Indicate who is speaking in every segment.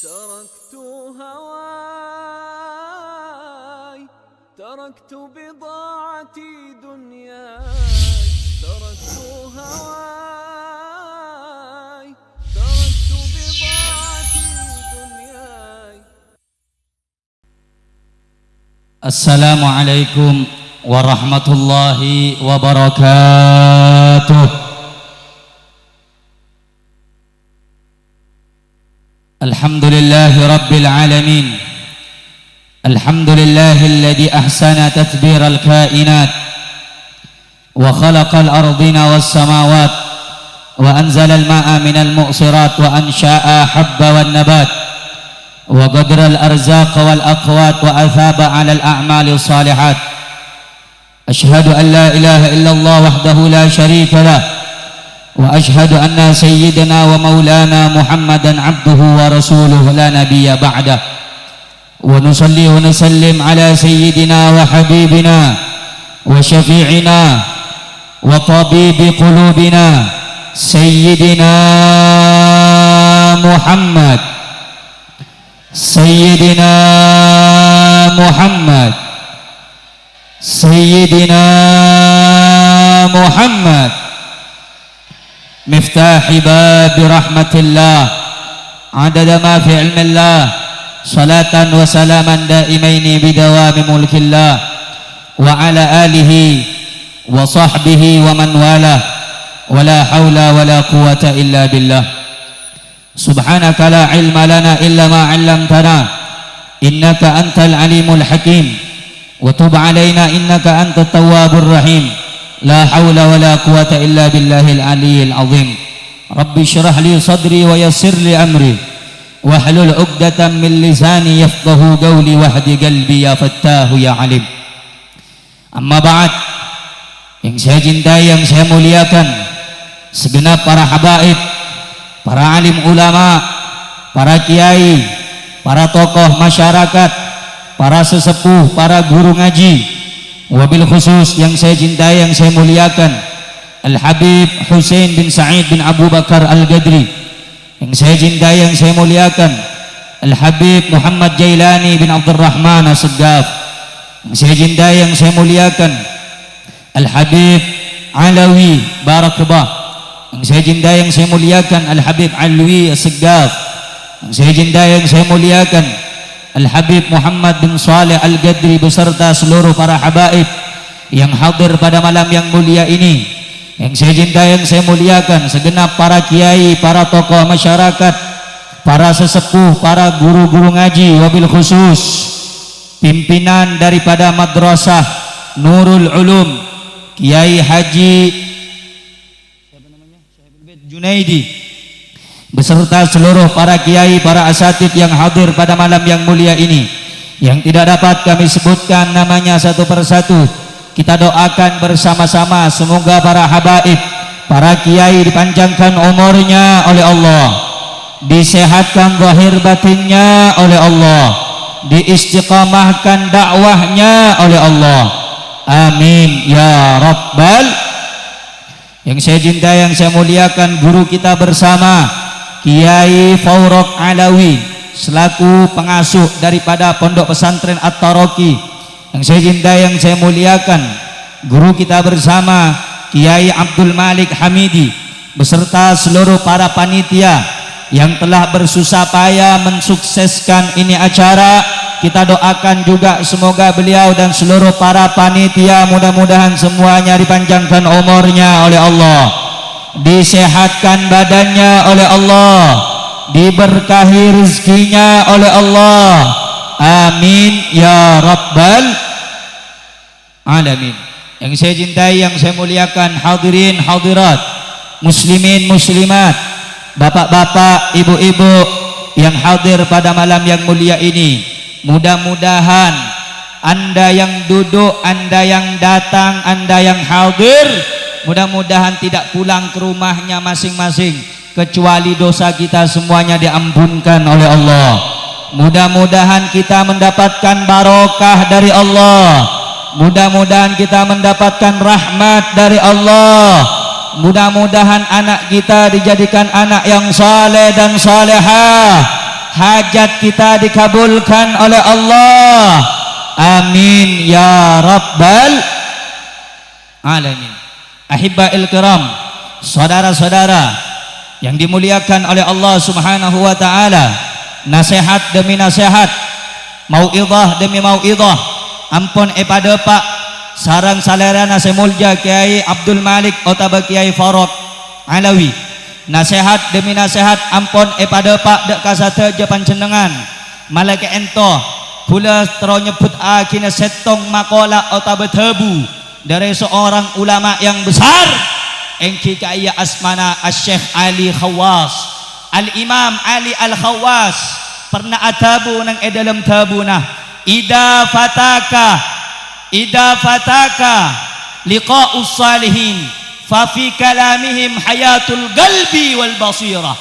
Speaker 1: تركت هواي تركت بضاعتي دنياي تركت هواي تركت بضاعتي دنياي.
Speaker 2: السلام عليكم ورحمة الله وبركاته. الحمد لله رب العالمين، الحمد لله الذي أحسن تدبير الكائنات وخلق الأرضين والسماوات وأنزل الماء من المؤصرات وأنشأ حب والنبات وقدر الأرزاق والأقوات وأثاب على الأعمال الصالحات. أشهد أن لا إله إلا الله وحده لا شريك له، وأشهد أن سيدنا ومولانا محمدا عبده ورسوله لا نبي بعده. ونصلي ونسلم على سيدنا وحبيبنا وشفيعنا وطبيب قلوبنا سيدنا محمد، سيدنا محمد، سيدنا محمد، مفتاح باب رحمة الله عدد ما في علم الله، صلاة وسلاما دائمين بدوام ملك الله، وعلى آله وصحبه ومن والاه، ولا حول ولا قوة إلا بالله. سبحانك لا علم لنا إلا ما علمتنا إنك أنت العليم الحكيم، وتب علينا إنك أنت التواب الرحيم. لا حول ولا قوة إلا بالله العلي العظيم. رب اشرح لي صدري ويسر لي أمري واحلل عقدة من لساني يفقه قولي واهد قلبي يا فتاه يا عليم. Amma ba'd, yang saya cintai, yang saya muliakan, segenap para habaib, para alim ulama, para kiai, para tokoh masyarakat, para sesepuh, para guru ngaji, wabil khusus yang saya cintai, yang saya muliakan, Al-Habib Husain bin Sa'id bin Abu Bakar Al-Gadri, yang saya cintai, yang saya muliakan, Al-Habib Muhammad Jailani bin Abdurrahman As-Saggaf, yang saya cintai, yang saya muliakan, Al-Habib Alawi Barakbah, yang saya cintai, yang saya muliakan, Al-Habib Alwi As-Saggaf, yang saya cintai, yang saya muliakan, Al-Habib Muhammad bin Saleh Al-Gadri beserta seluruh para habaib yang hadir pada malam yang mulia ini, yang saya cintai, yang saya muliakan, segenap para kiai, para tokoh masyarakat, para sesepuh, para guru-guru ngaji, wabil khusus pimpinan daripada Madrasah Nurul Ulum Kiai Haji Junaidi beserta seluruh para kiai, para asatid yang hadir pada malam yang mulia ini, yang tidak dapat kami sebutkan namanya satu persatu. Kita doakan bersama-sama semoga para habaib, para kiai dipanjangkan umurnya oleh Allah, disehatkan zahir batinnya oleh Allah, diistiqamahkan dakwahnya oleh Allah. Amin ya rabbal. Yang saya cintai, yang saya muliakan, guru kita bersama Kiai Faurok Alawi selaku pengasuh daripada Pondok Pesantren At-Taraqi, yang saya cintai, yang saya muliakan, guru kita bersama Kiai Abdul Malik Hamidi beserta seluruh para panitia yang telah bersusah payah mensukseskan ini acara. Kita doakan juga semoga beliau dan seluruh para panitia mudah-mudahan semuanya dipanjangkan umurnya oleh Allah, disehatkan badannya oleh Allah, diberkahi rezekinya oleh Allah. Amin ya rabbal alamin. Yang saya cintai, yang saya muliakan, hadirin hadirat, muslimin muslimat, bapak-bapak, ibu-ibu yang hadir pada malam yang mulia ini, mudah-mudahan Anda yang duduk, Anda yang datang, Anda yang hadir, mudah-mudahan tidak pulang ke rumahnya masing-masing kecuali dosa kita semuanya diampunkan oleh Allah. Mudah-mudahan kita mendapatkan barokah dari Allah, mudah-mudahan kita mendapatkan rahmat dari Allah, mudah-mudahan anak kita dijadikan anak yang saleh dan salehah, hajat kita dikabulkan oleh Allah. Amin ya rabbal alamin. Ahibba'il kiram, saudara-saudara yang dimuliakan oleh Allah Subhanahu wa taala, nasihat demi nasihat, mauidhah demi mauidhah, ampun pada Pak sarang salerana semulja Kiai Abdul Malik utawa Kiai Farod Alawi, nasihat demi nasihat, ampun pada Pak dek kasateja panjenengan malaka ento kula tero nyebut akina setong makola utawa tebu dari seorang ulama yang besar engki kaya asmana Asy-Syaikh Ali Khawas, Al-Imam Ali Al-Khawas pernah atabu nang dalam tabuna, ida fataka liqa'us salihin fa fi kalamihim hayatul qalbi wal basirah.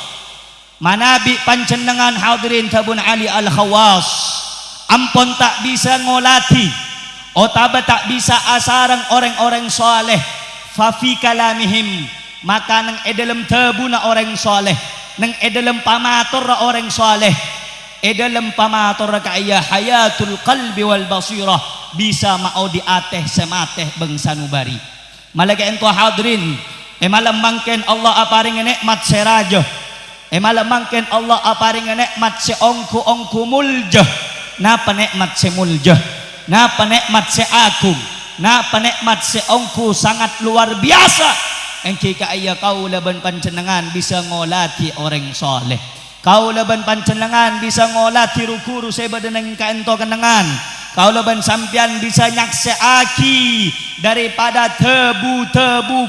Speaker 2: Manabi panjenengan hadirin tabun Ali Al-Khawas, ampun tak bisa ngolati otaba tak bisa asarang orang-orang soleh fafi kalamihim, maka nang dalam tabuna orang soleh, nang dalam pamatur orang soleh, dalam pamatur kaya hayatul qalbi wal basirah, bisa mau diateh semateh bangsa nubari. Malaka ento hadirin, malam mangken Allah aparing nikmat seraja, malam mangken Allah aparing nikmat seongku muljah. Napa nikmat semuljah, napa nikmat seagung, napa nikmat seongku sangat luar biasa. Engki kaya kaula ban panjenengan bisa ngolati orang soleh, kaula ban panjenengan bisa ngolati rukuru sebadeneng kaento kenengan, kaula ban sampian bisa nyakseaki daripada tebu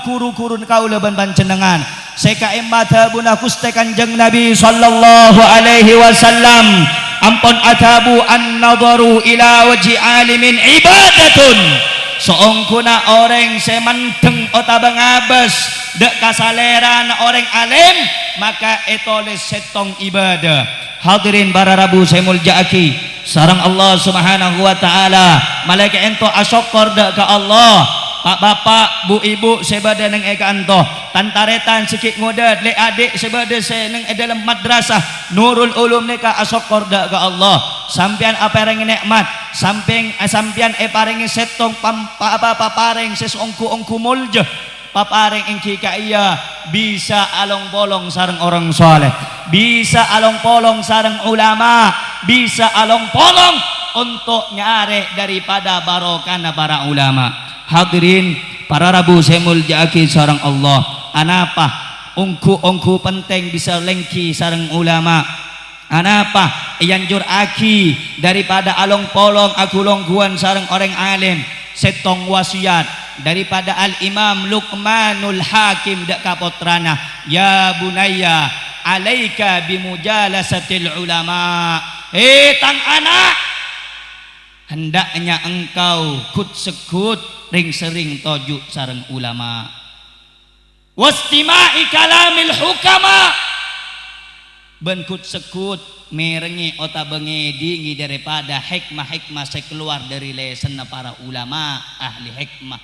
Speaker 2: kuru-kurun kaula ban panjenengan. Seka emma tabuna Gusti Kanjeng Nabi sallallahu alaihi wasallam, ampun atabu an nadaru ila wajhi alimin ibadatun. Seongkuna orang semanteng otabang abas dek kasaleran orang alim, maka etoles setong ibadah. Hadirin para rabu saya muljaaki sarang Allah Subhanahu wa taala, malaikat ento asyukur dek ka Allah. Pak bapak, bu ibu sebada neng eka anto, tantaretan sikit ngodat, le adik sebada se neng dalam madrasah Nurul Ulum neka asyukur dak ka Allah. Sampian apareng nikmat, sampian paring setong papareng sesongku mulja, papareng engki kaya bisa along bolong sareng orang soleh, bisa along polong sareng ulama, bisa along polong untuk nyare daripada barokana para ulama. Hadirin para rabu saya muljaaki sareng Allah, anapa ongku penting bisa lengki sareng ulama, anapa yanjur aki daripada along polong aku longguan sareng orang alim, setong wasiat daripada Al-Imam Luqmanul Hakim dak kapotrana, ya bunayya alaika bimujalasatil ulama, tang anak hendaknya engkau kut sekut ring sering tojuk sareng ulama, wastima'i kalamil hukama, ben kut sekut merengi otabengi dingi daripada hikmah sekeluar dari lesen para ulama ahli hikmah.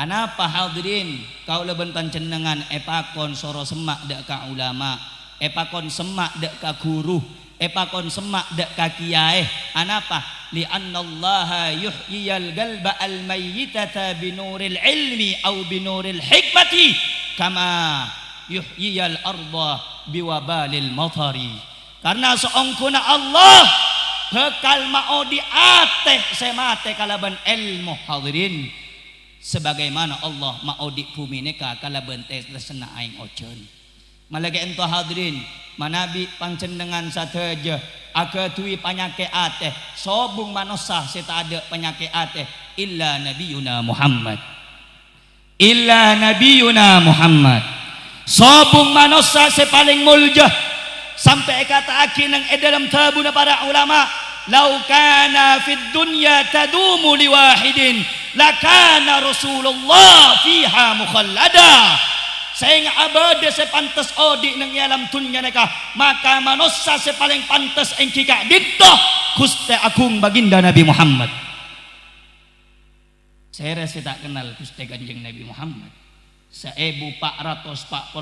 Speaker 2: Anapa hadirin kau leben panjenengan epakon soro semak dak ka ulama, epakon semak dak ka guru, epakon semak dak ka kiai. Anapa? Li'annallaha yuhyiyal galba al-mayyitata binuril ilmi au binuril hikmati kama yuhyiyal arda biwabalil matari. Karena seongkuna Allah bekal mau diateh semate kalaban ilmu hadirin, sebagaimana Allah mau di bumi neka kalaban tes lesena aing ocean. Malagi ento hadirin manabi panjenengan sateja akatui penyakit ateh sobung manusia seta ada penyakit ateh illa nabiyuna Muhammad sobung manusia sepaling muljah sampai kata akin yang dalam tabuna para ulama, lau kana fid dunya tadumu liwahidin lakana Rasulullah fiha mukhallada. Sehingga abade sepantas odi nang alam dunya neka, maka manusia sepaling pantas engki ka dito Gusti Agung baginda Nabi Muhammad. Saya tak kenal Gusti Kanjeng Nabi Muhammad. 1444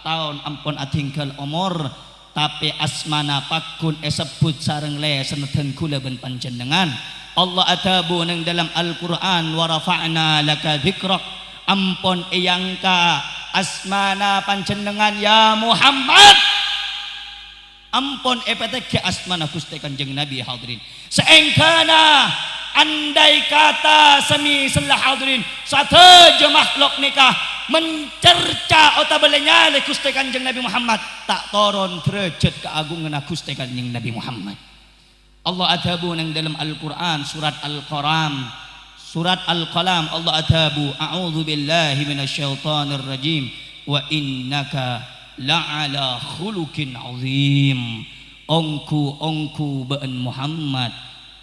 Speaker 2: tahun ampun atinggal umur tapi asmana pakun sebut sareng le seneten kula ben panjenengan. Allah atabu nang dalam Al-Qur'an wa rafa'na laka dzikrak, ampun eyangka asmana panjenengan ya Muhammad, ampun epeteke asmana Gusti Kanjeng Nabi hadirin. Seengkana andai kata semi selah hadirin satu makhluk nikah mencerca otabelenya le Gusti Kanjeng Nabi Muhammad, tak toron derajat keagungan Gusti Kanjeng Nabi Muhammad. Allah atabu nang dalam Al-Qur'an surat Al-Qalam, surat Al-Qalam Allah atabu a'udzu billahi minasyaitonir rajim wa innaka la'ala khuluqin azim. Ongku ben Muhammad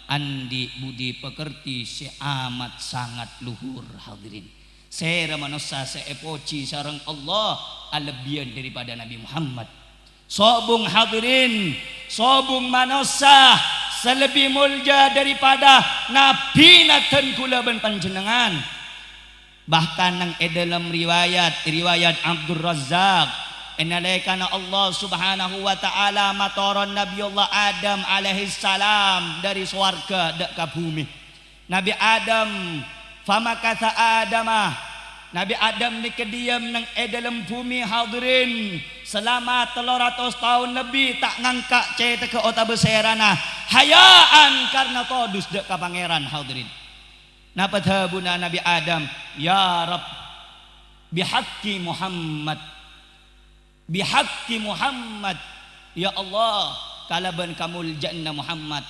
Speaker 2: andi budi pekerti si amat sangat luhur hadirin. Sera manusia seepoci sareng Allah alebian daripada Nabi Muhammad. Sobung hadirin, sobung manusia selebih mulia daripada Nabi naten kula ben panjenengan. Bahkan nang dalam riwayat Abdul Razzaq enalekana Allah subhanahu wa ta'ala matoron Nabi Allah Adam alaihi salam dari swarga dek ka bumi. Nabi Adam famakatha Adamah, Nabi Adam ni kediam nang dalam bumi hadirin selama 300 tahun lebih tak ngangkat cete ke otak beserana hayaan karena todus dek ka pangeran hadirin. Napa tabuna Nabi Adam, ya Rab bihaqqi Muhammad, bihaqqi Muhammad, ya Allah kalaban kamul jannah Muhammad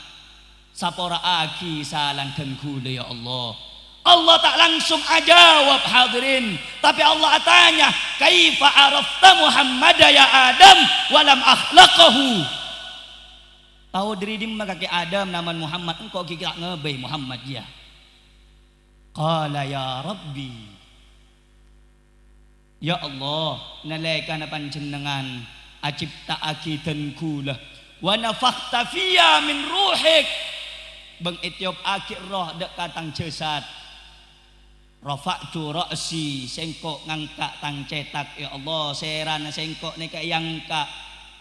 Speaker 2: sapora aki salankan kula ya Allah. Allah tak langsung ajawab hadirin, tapi Allah tanya kaifa arafta Muhammad ya Adam walam akhlaqahu. Tahu diri dim kaki Adam nama Muhammad, engkau kira ngebay Muhammad ya. Qala ya Rabbi, ya Allah nalaikana panjenengan aciptaaki kula wa nafakhta fiyya min ruhik, bang etiop akir roh dek katang cesat. Rafa'tu ra'si, sengkok ngangkat tang cetak ya Allah, serana sengkok nika yangka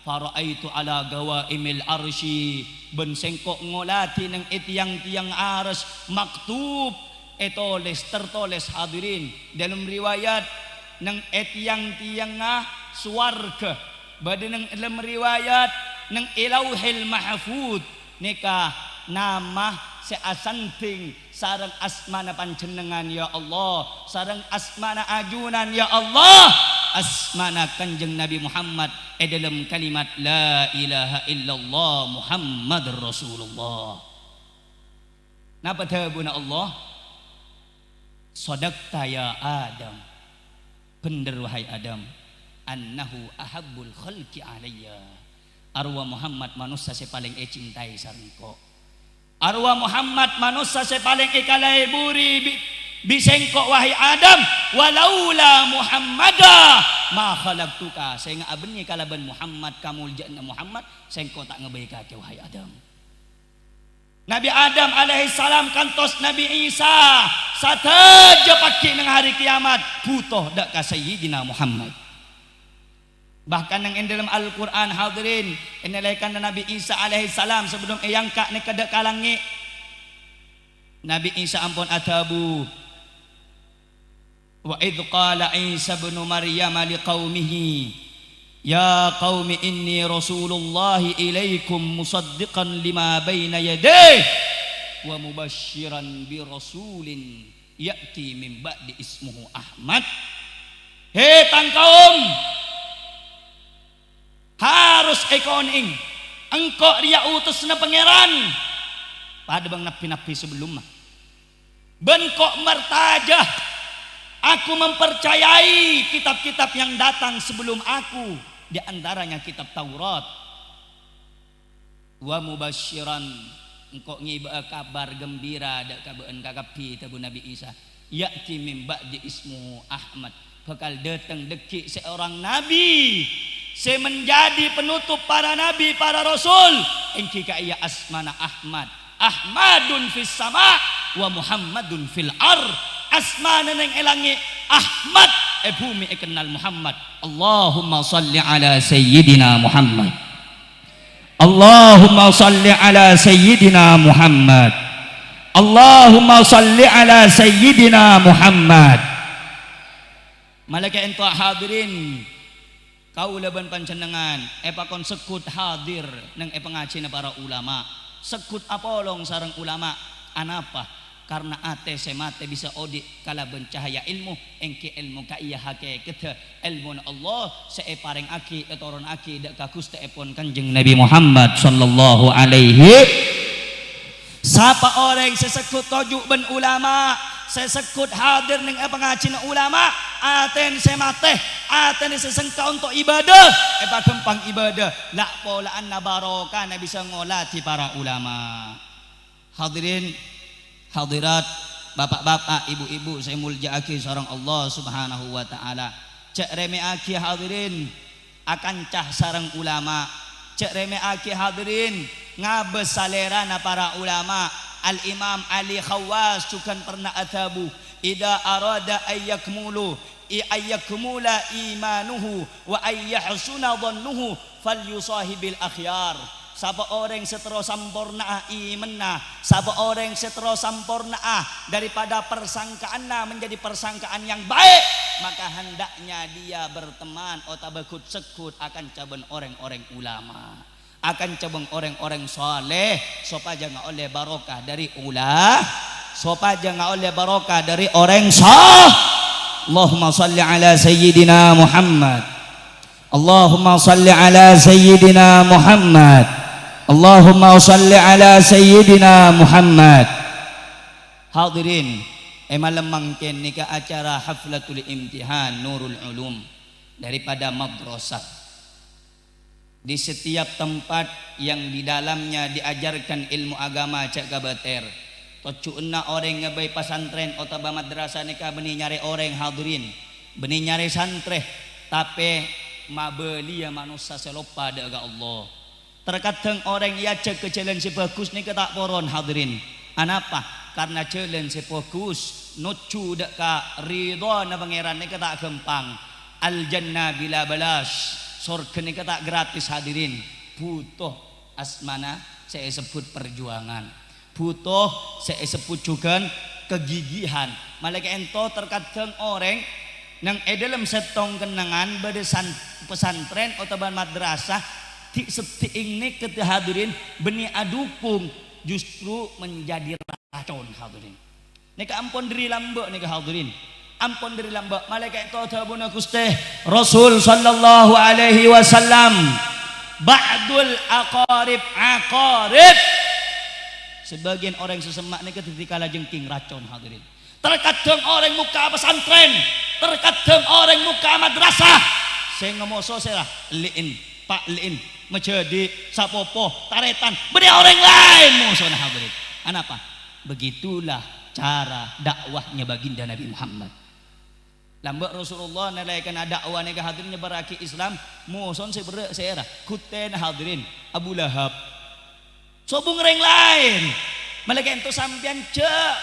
Speaker 2: faraitu ala gawaimil arsy, ben sengkok ngolati nang tiang-tiang ars maktub etoles tertoles hadirin dalam riwayat nang tiang-tiang swarga, bade nang dalam riwayat nang ilauhil mahfud nika nama seasanting sarang asmana panjenengan ya Allah, sarang asmana ajunan ya Allah, asmana Kanjeng Nabi Muhammad dalam kalimat la ilaha illallah Muhammadur Rasulullah. Napa tabuna Allah? Sadaqta ya Adam, bener wahai Adam, annahu ahabbul khalqi alayya, arwah Muhammad manusia saya paling cintai sarengko. Arwah Muhammad manusia saya paling ikalai buri bisengkok wahai Adam, walaula Muhammada ma khalaqtuka, saya ngabeni kalaban Muhammad kamul jannah Muhammad sengko tak ngebaika ke wahai Adam. Nabi Adam alaihi salam kantos Nabi Isa sataja paki nang hari kiamat butuh dak ka Sayyidina Muhammad. Bahkan yang dalam Al-Quran hadirin inalaikan Nabi Isa alaihi salam sebelum eyangka ni kedek kalangi Nabi Isa ampun atabu wa idh qala Isa bin Maryam liqaumihi ya qaumi inni rasulullah ilaikum musaddiqan lima baina yadayhi wa mubashiran bi rasulin ya'ti min ba'di ismuhu Ahmad. Hei tangkaum, harus ikoning engkau dia utus na pangeran pada bang nabi-nabi sebelum mah bengkok mertajah aku mempercayai kitab-kitab yang datang sebelum aku, di antaranya kitab Taurat. Wa mubasyiran engkau ngiba kabar gembira dak kabeen kakapi tabu Nabi Isa ya'ti min ba'di ismu Ahmad, bakal datang deki seorang nabi se menjadi penutup para nabi para rasul engki ka iya asmana Ahmad, Ahmadun fis sama wa Muhammadun fil ar, asmana nang elangi Ahmad bumi kenal Muhammad. Allahumma salli ala sayyidina Muhammad. Allahumma salli ala sayyidina Muhammad. Allahumma salli ala sayyidina Muhammad. Malaikat ento hadirin kaula ban panjenengan epakon sekut hadir nang pengaji para ulama. Sekut apolong sareng ulama anapa? Karena ate semate bisa odi kala bencahaya ilmu engke ilmu ka iya hakikat ilmu Allah seepareng aki etoron aki dak ka Gusti epon Kanjeng Nabi Muhammad sallallahu alaihi. Sapa orang sesekut tojuk ben ulama sesekut hadir ning pengajian ulama aten semate aten sesengka untuk ibadah epa gempang ibadah lak polaan na barokah na bisa ngolati para ulama. Hadirin hadirat, bapak-bapak, ibu-ibu, saya muljaaki seorang Allah Subhanahu wa taala. Cek remeaki hadirin akan cah sareng ulama. Cek remeaki hadirin ngabes salera na para ulama. Al-Imam Ali Khawas cukan pernah atabu ida arada ayyakmulu ayyakmula imanuhu wa ayyahsuna dhannuhu falyusahibil akhyar. Sapa orang setero sampurna imanna, sapa orang setero sampurna daripada persangkaanna menjadi persangkaan yang baik, maka hendaknya dia berteman atau bekut sekut akan cabang orang-orang ulama, akan cabang orang-orang soleh, supaya jangan oleh barokah dari supaya jangan oleh barokah dari orang soleh. Allahumma salli ala sayyidina Muhammad. Allahumma salli ala sayyidina Muhammad. Allahumma salli ala sayyidina Muhammad. Hadirin, malam mangken nika acara haflatul imtihan Nurul Ulum daripada madrasah. Di setiap tempat yang di dalamnya diajarkan ilmu agama cak gabater. Tocuuna orang ngebay pasantren atau madrasah nika benih nyari orang hadirin, benih nyari santre, tapi mabeli ya manusia selopa daga Allah. Terkadang orang ia cek ke jalan sebagus ni ketak poron hadirin. Anapa? Karena jalan sebagus nucu dek ka ridho na pangeran ni ketak gempang. Al jannah bila balas. Surga ni ketak gratis hadirin. Butuh asmana saya sebut perjuangan. Butuh saya sebut juga kegigihan. Malaikat ento terkadang orang nang dalam setong kenangan bedesan pesantren atau madrasah ti seting ini hadirin benih adukung justru menjadi racun hadirin. Nika ampun diri lambak nika hadirin. Ampun diri lambak malaikat itu tabuna Gusti Rasul sallallahu alaihi wasallam ba'dul aqarib sebagian orang sesemak nika tatkala jengking racun hadirin. Terkadang orang muka pesantren, terkadang orang muka madrasah saya ngomoso saya liin pak liin menjadi sapopo taretan beri orang lain musuh hadirin. Anapa? Begitulah cara dakwahnya baginda Nabi Muhammad. Lambak Rasulullah nalaikan dakwah nega hadirin nyebaraki Islam musuh seera kuten hadirin Abu Lahab sobung orang lain malaikat itu sampian cek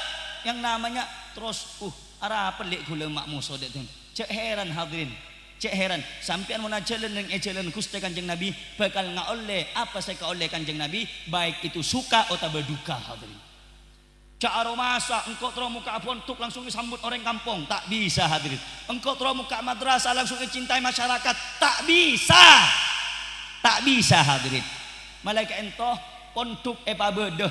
Speaker 2: yang namanya terus arah pelik gula mak musuh itu cek heran hadirin. Cek heran sampean mau jalan dengan jalan Gusti Kanjeng Nabi bakal ngaoleh apa saya kaoleh Kanjeng Nabi baik itu suka atau berduka hadirin. Cara masa engkau terus muka pontuk langsung disambut orang kampung tak bisa hadirin. Engkau terus muka madrasah langsung dicintai masyarakat tak bisa hadirin. Malaikat ento pontuk epa bedeh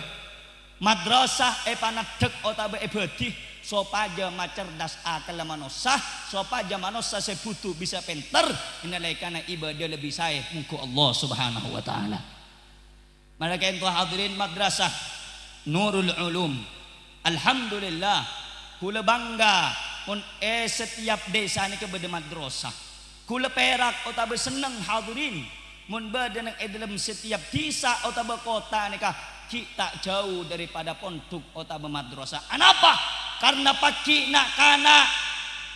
Speaker 2: madrasah epa nadek atau ebedih sopaja macerdas akal manusia sopaja manusia sebutu bisa pinter inalaikana ibadah lebih saya muka Allah Subhanahu wa taala. Malaikat itu hadirin madrasah Nurul Ulum. Alhamdulillah kula bangga pun setiap desa ni kepada madrasah. Kula perak utawa seneng hadirin mun bade nang dalam setiap desa utawa kota ni kita jauh daripada pondok utawa madrasah. Anapa? Karena pagi nak kana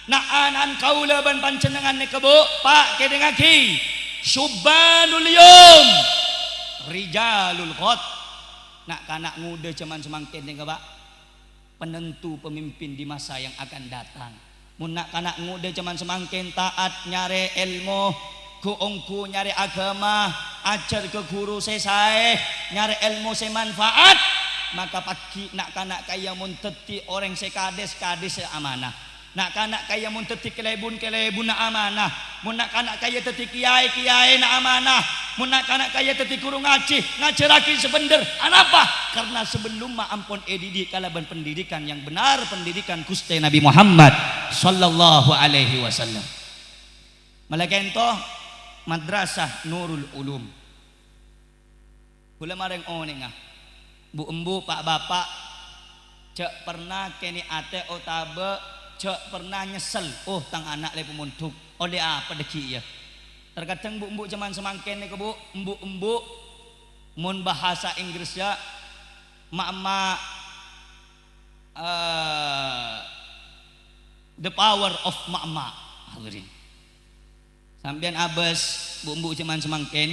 Speaker 2: nak anan kaula ban panjenengan ni kebo pak kedengaki syubbanul yum rijalul ghad nak kana ngude cuman semangkin ni pak penentu pemimpin di masa yang akan datang. Mun nak kana ngude cuman semangkin taat nyari ilmu kuungku nyari agama
Speaker 3: ajar ke guru saya nyari ilmu saya manfaat, maka pagi nak kanak kaya mun teti orang saya kades saya amanah, nak kanak kaya mun teti kelebun nak amanah, mun nak kanak kaya teti kiai nak amanah, mun nak kanak kaya teti guru ngajaraki sebener. Anapa? Karena sebelum ma ampun didik kalaban pendidikan yang benar, pendidikan Gusti Nabi Muhammad sallallahu alaihi wasallam. Malaikat ento madrasah Nurul Ulum. Kula mareng onengah. Bu embu pak bapak cek pernah kene ate otabe cek pernah nyesel tang anak le pemuntuk oleh apa deki ya. Terkadang bu embu cuman semangken ke bu embu mun bahasa Inggris ya mak the power of mak hadirin. Sambian abes bu embu cuman semangken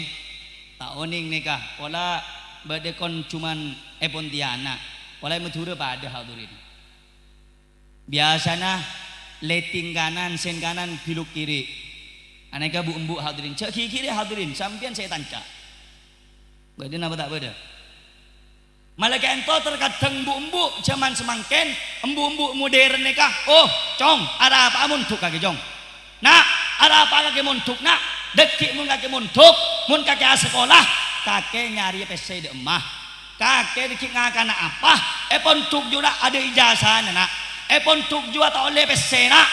Speaker 3: tak oning nikah pola badekon cuman Pontianak pola Madura pada hadirin. Biasanya leting kanan sen kanan biluk kiri aneka bu embu hadirin cek kiri hadirin sambian saya tanca badan apa tak beda. Malaikat ento terkadang bu embu zaman semangken embu modern nikah cong ada apa muntuk kaki cong nak ada apa kaki muntuk nak dekik mun kaki muntuk mun kaki sekolah kakek nyari PC de emah kakek dekik ngakana apa pontuk juga ada ijazah nak pontuk juga tak oleh PC nak.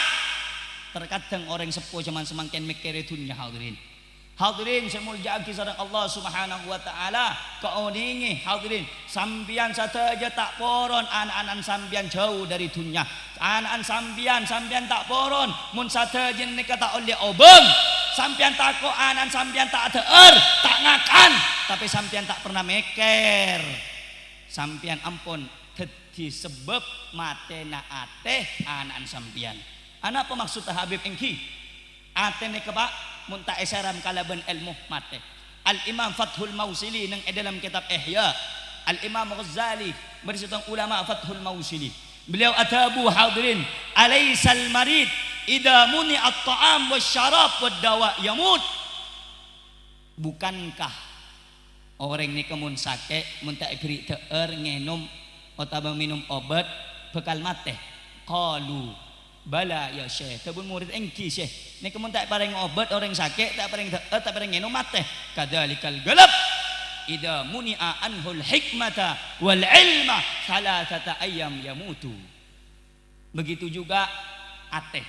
Speaker 3: Terkadang orang sepuh zaman semangken mikir dunia hadirin semulja kisaran Allah subhanahu wa ta'ala keoningi hadirin sambian saja tak poron anak-anak sambian jauh dari dunia anak sambian tak poron mun saja nikah tak oleh obeng sambian tako anak sambian tak tak ngakan tapi sambian tak pernah mikir sambian ampun dadi sebab matena ate anak sambian. Anak apa maksud Habib engki ate nikah pak munta esaram kalaban ilmu mate. Al-Imam Fathul Mausili nang dalam kitab Ihya, Al-Imam Ghazali bersitang ulama Fathul Mausili. Beliau atabu hadirin, alaysal marid idza muni at-ta'am wasyarab wad-dawa yamut. Bukankah orang ni kemun sakit munta ibri teueur ngenom atau minum obat bekal mate? Qalu bala ya syekh tabun murid engki syekh nek mun tak pareng obat orang sakit tak pareng nginum mate kadzalikal galab idza muni'a anhul hikmata wal ilma salatata ayyam yamutu. Begitu juga ate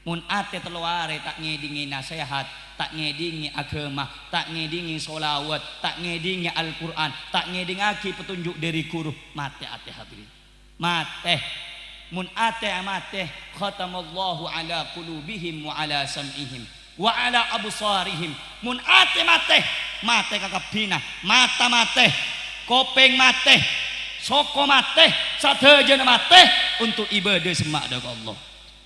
Speaker 3: mun ate teluare tak ngedingi nasihat tak ngedingi agama tak ngedingi sholawat tak ngedingi Al-Qur'an tak ngedingaki petunjuk dari guru mate ate hadirin mate mun ate amate khatamallahu ala qulubihim wa ala sam'ihim wa ala absarihim. Mun ate mate kakabina mata mate kopeng mate soko mate sadayana mate untuk ibadah semak dak Allah.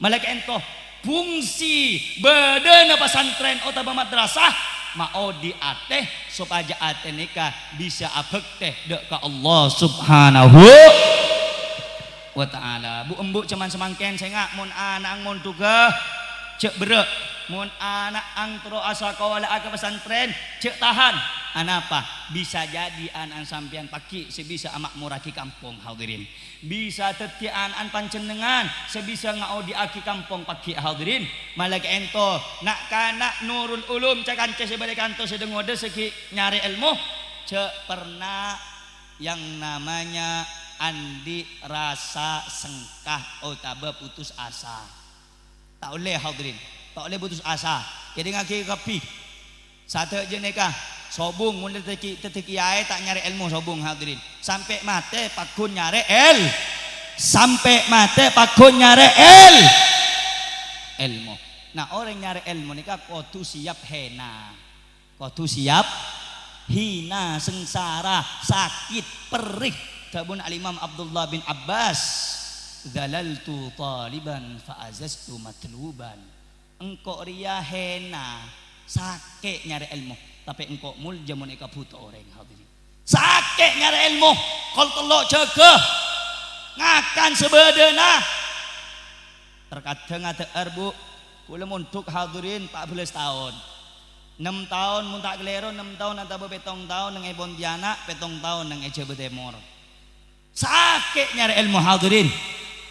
Speaker 3: Malaikat ento fungsi badana pesantren atau madrasah mau di ate supaya ate nikah bisa abekte dak ka Allah subhanahu wa ta'ala. Bu embu cuman semangken saya mun anak mun tuga cek berek mun anak angtro asa kawala ke pesantren cek tahan anapa bisa jadi anak sampean pagi sebisa amak muraki kampung hadirin bisa tetian an pancenengan sebisa ngau di aki kampung pagi hadirin. Malaikat ento nak kanak Nurul Ulum cek kance sebalik kanto sedengode seki nyari ilmu cek pernah yang namanya andi rasa sengkah otaba putus asa tak oleh hadirin tak oleh putus asa jadi ngaki kapi satu je nikah sobung mun teki kiai tak nyari ilmu sobung hadirin sampai mate pakun nyari sampai mate pakun nyari ilmu. Nah orang nyari ilmu nikah kudu siap hina sengsara sakit perih. Tabun al-Imam Abdullah bin Abbas zalaltu taliban fa'azastu matluban. Engkau ria hena sakit nyari ilmu tapi engkau mulja mun eka buta orang hadirin sakit nyari ilmu kal telok jaga ngakan sebedena terkadang ada erbu kula muntuk hadirin 14 tahun 6 tahun mun tak kelero 6 tahun atau 7 tahun nang Pontianak 7 tahun nang Jawa Timur sakit nyari ilmu hadirin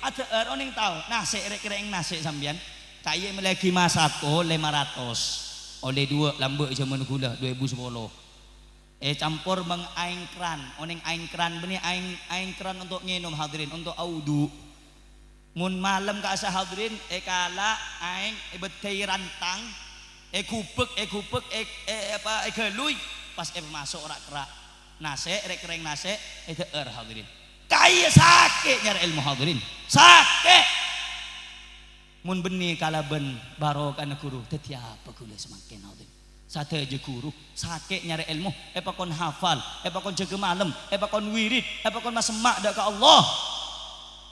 Speaker 3: ada orang yang tahu nasi rek-rek nasi sambian kaya melagi masako 500 oleh 2 lambek zaman gula 2010 campur bang aing kran oning aing kran benih aing kran untuk nginum hadirin untuk audu mun malam ka asa hadirin kala aing betei rantang kupek apa geluy pas masuk ora kerak nasi rek-rek nasi teueur hadirin kaya sakit nyari ilmu hadirin sakit mun benih kalaben barokah guru tetiapa gula semakin hadirin sate aja guru sakit nyari ilmu kon hafal kon jaga malam kon wirid kon masemak dak ka Allah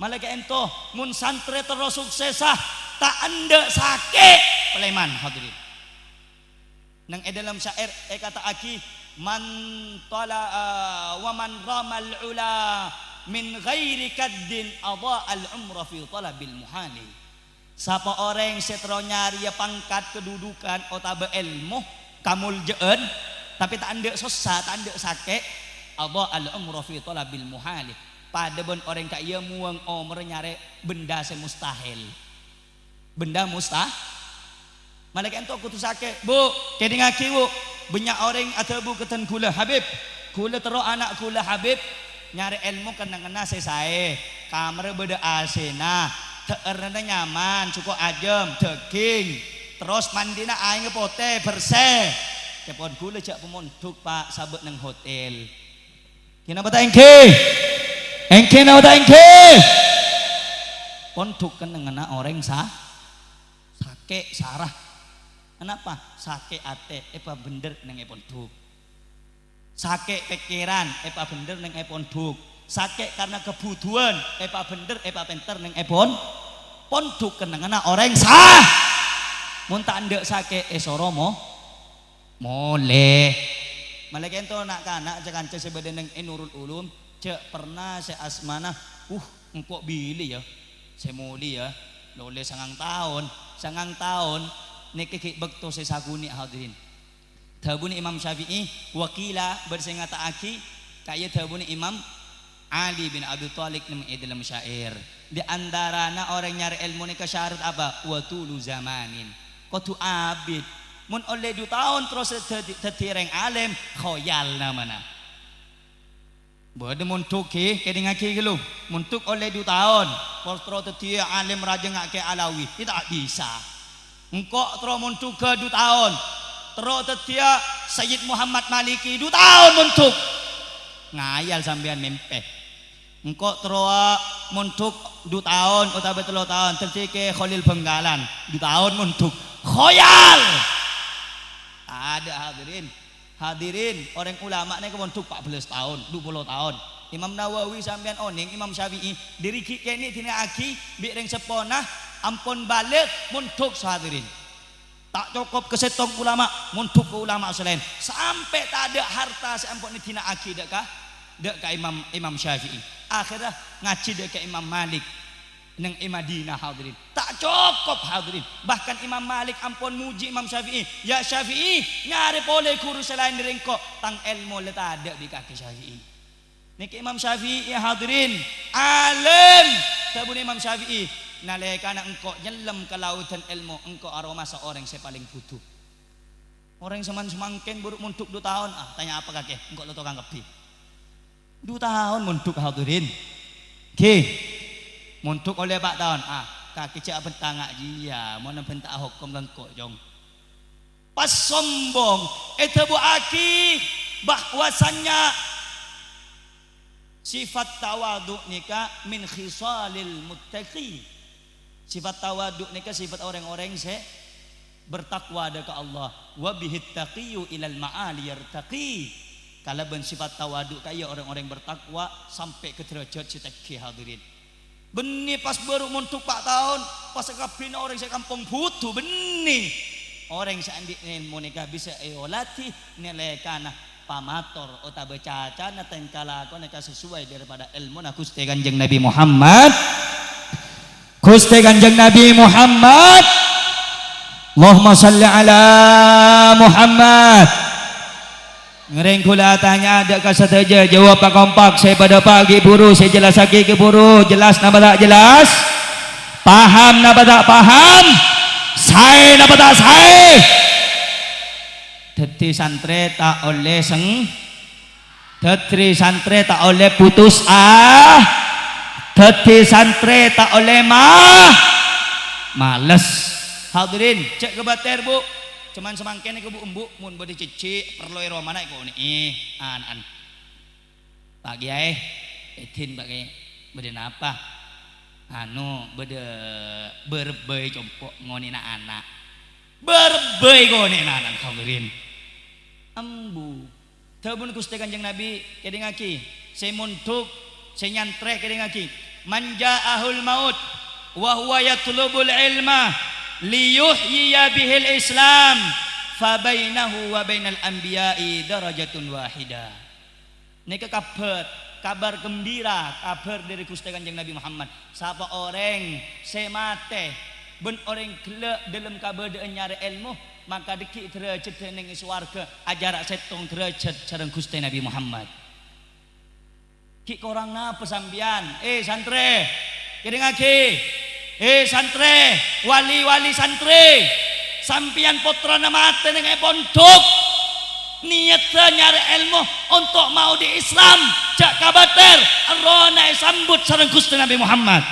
Speaker 3: malaikat ento mun santri terus suksesah tak anda sakit peleman hadirin nang dalam syair kata aki man tala wa man ramal ula min ghairi kaddin adha al umra fi talabil muhali sapa orang setro nyari pangkat kedudukan otabe ilmu kamul jeun tapi tak andek susah tak andek sakit adha al umra fi talabil muhali pada ben orang kak ieu muang umur nyari benda semustahil benda mustahil malaikat ento kudu sakit bu keding aki bu banyak orang atau bu keten kula habib kula tero anak kula habib nyari ilmu kena sesae kamar beda asena teerna nyaman cukup ajem daging terus mandina aing pote bersih cepon kula jak pemontuk pak sabet nang hotel kena bata engke na bata engke pontuk kena orang sakit sarah kenapa sakit ate bener nang pontuk sakit pikiran bener neng ponduk sakit karena kebutuhan bener pinter neng ponduk kenangana orang sah mun tak ndek sakit soromo moleh malaikat ento nak kana cek kanca sebeden neng Nurul Ulum cek pernah se asmana engko bili ya semuli ya lole 9 tahun niki bekto se saguni hadirin Dhabuni Imam Syafi'i wakila bersengata aki kaya dhabuni Imam Ali bin Abi Thalib dalam syair di antarana orang nyari ilmu ni kesyarat apa watulu zamanin kudu abid mun oleh 2 tahun terus tetireng alim khoyal namana bade muntuk keding aki gelu muntuk oleh 2 tahun terus tetir alim raja ngake alawi tidak bisa engkau terus muntuk ke 2 tahun terus tetia Sayyid Muhammad Maliki 2 tahun muntuk ngayal sampean mempeh engkau terus muntuk 2 tahun utawa 3 tahun tertike Khalil Benggalan 2 tahun muntuk khoyal ada hadirin orang ulama ni muntuk 14 tahun 20 tahun Imam Nawawi sampean oning Imam Syafi'i diri kene tina aki bi reng seponah ampun balik muntuk hadirin tak cukup kesetong ulama muntuk ke ulama selain sampai tak ada harta seampun tina aki dak ka Imam Syafi'i akhirnya ngaji dak ka Imam Malik nang Madinah hadirin tak cukup hadirin bahkan Imam Malik ampun muji Imam Syafi'i ya Syafi'i nyari boleh guru selain diri engkau tang ilmu le tak ada di kaki Syafi'i niki Imam Syafi'i ya hadirin alim tabun Imam Syafi'i nalekana engkau nyelam ke lautan ilmu engkau aroma seorang saya paling butuh orang semangkin buruk muntuk 2 tahun tanya apa kakek engkau lo tukang kepi 2 tahun muntuk hadirin muntuk oleh 4 tahun kaki cak bentang dia mau bentak hukum engkau jong pas sombong itu bu aki bahwasannya sifat tawadu nikah min khisalil muttaqi sifat tawadu nikah sifat orang-orang bertakwa dekat Allah wa bihit taqiyyu ilal ma'ali yartaqi kalau ben sifat tawadu kaya orang-orang bertakwa sampai ke derajat citaki hadirin benih pas baru muntuk 4 tahun pas kabin orang saya kampung butuh benih orang seandi ilmu nikah bisa eolati nilai kana pamator ota becaca na tengkala ko neka sesuai daripada ilmu na Gusti Kanjeng Nabi Muhammad Gusti Kanjeng Nabi Muhammad
Speaker 2: Allahumma salli ala Muhammad. Ngereng kula tanya ada ka saja jawab pak kompak saya pada pagi buru saya jelas lagi ke buru jelas napa tak jelas paham napa tak paham saya napa tak saya dadi santri tak oleh dadi santri tak oleh putus dadi santri tak oleh males. Hadirin cek ke bater bu cuman semangkene ke bu embu mun bade cicik perlu romana ko ni an pagi ae etin bagi bade napa anu bade berbei compok ngonina anak berbei ngonina anak. Hadirin embu tabun Gusti Kanjeng Nabi kedengaki saya muntuk saya nyantreh kedengaki manja'ahul maut wa huwa yatlubul ilma liyuhyiya bihil Islam fabainahu wa bainal anbiya'i darajatun wahidah. Nika kabar gembira kabar dari Gusti Kanjeng Nabi Muhammad siapa orang semate ben orang gelek dalam kabadaan nyari ilmu maka deki derajat ning swarga ajarak setong derajat sareng Gusti Nabi Muhammad. Ki korang napa sampean santre kedengake santri, wali-wali santri, sampian putra nama ate dengan pondok, niatnya nyari ilmu untuk mau di Islam, cak kabater, arona sambut sareng Gusti Nabi Muhammad.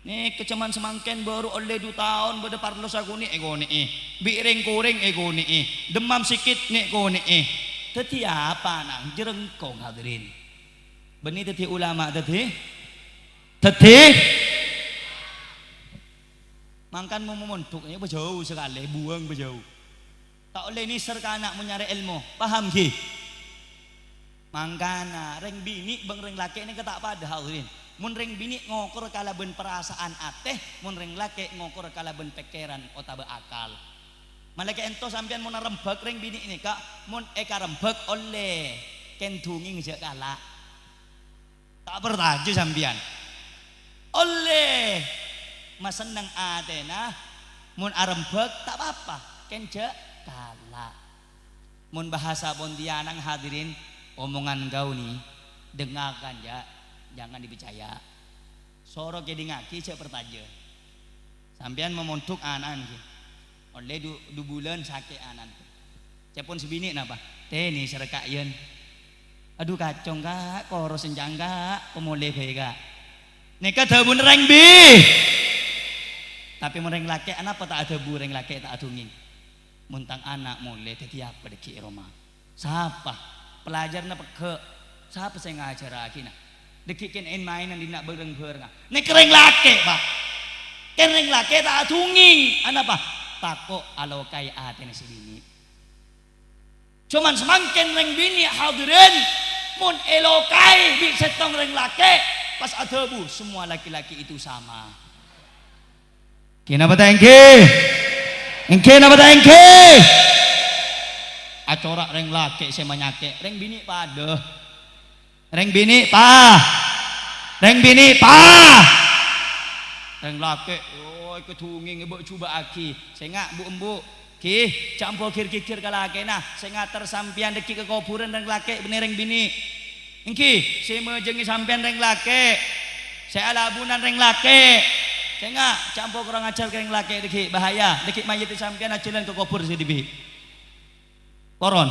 Speaker 2: Nih kecaman semangken baru oleh 2 tahun pada parlos aku nih egoni biring kuring egoni demam sikit nih egoni teti apa nang jerengkong. Hadirin benih teti ulama teti mangkan mau memontuknya berjauh sekali buang berjauh tak oleh ni serka anak mencari ilmu paham ki mangkana reng bini bang reng laki ini ketak pada hadirin mun reng bini ngokor kalaben perasaan ateh mun reng laki ngokor kalaben pikiran otak berakal malaikat ento sampean mun rembek reng bini ini kak mun eka rembek oleh kendungi ngejak kala tak bertaji sampean oleh mas seneng adena mun arembek tak apa-apa kenje kala mun bahasa Pontianak. Hadirin omongan kau nih dengarkan ya jangan dipercaya sorok jadi ngaki cek pertaja sampean memontuk anan oleh 2 bulan sakit anan cepon sebini napa teh nih serekayen aduh kacong kak koro senjang kak pemoleh bae kak neka dabun reng bi tapi mereng laki anak apa tak ada bureng laki tak adungin muntang anak mulai tadi apa deki Roma siapa pelajar na peke siapa saya ngajar lagi nak dekikin mainan di nak bereng bereng nek reng laki pak reng laki tak adungin anak apa tako alokai aten sini cuman semakin reng bini hadirin mun elokai bisa tong reng laki pas ada bu semua laki-laki itu sama. Kenapa tangke? Kenapa tangke? Acorak reng laki saya menyake, reng bini pada, reng bini reng laki, oh ketunging ibu coba aki, saya ngak bu embu, ki campur kir kalake nah, saya ngater sampian deki ke kuburan reng laki bener reng bini, engki saya mejengi sampian reng laki, saya alabunan reng laki. Saya nggak campur kurang ajar kering laki deki bahaya deki mayat sampean ajalan ke kubur sedih koron.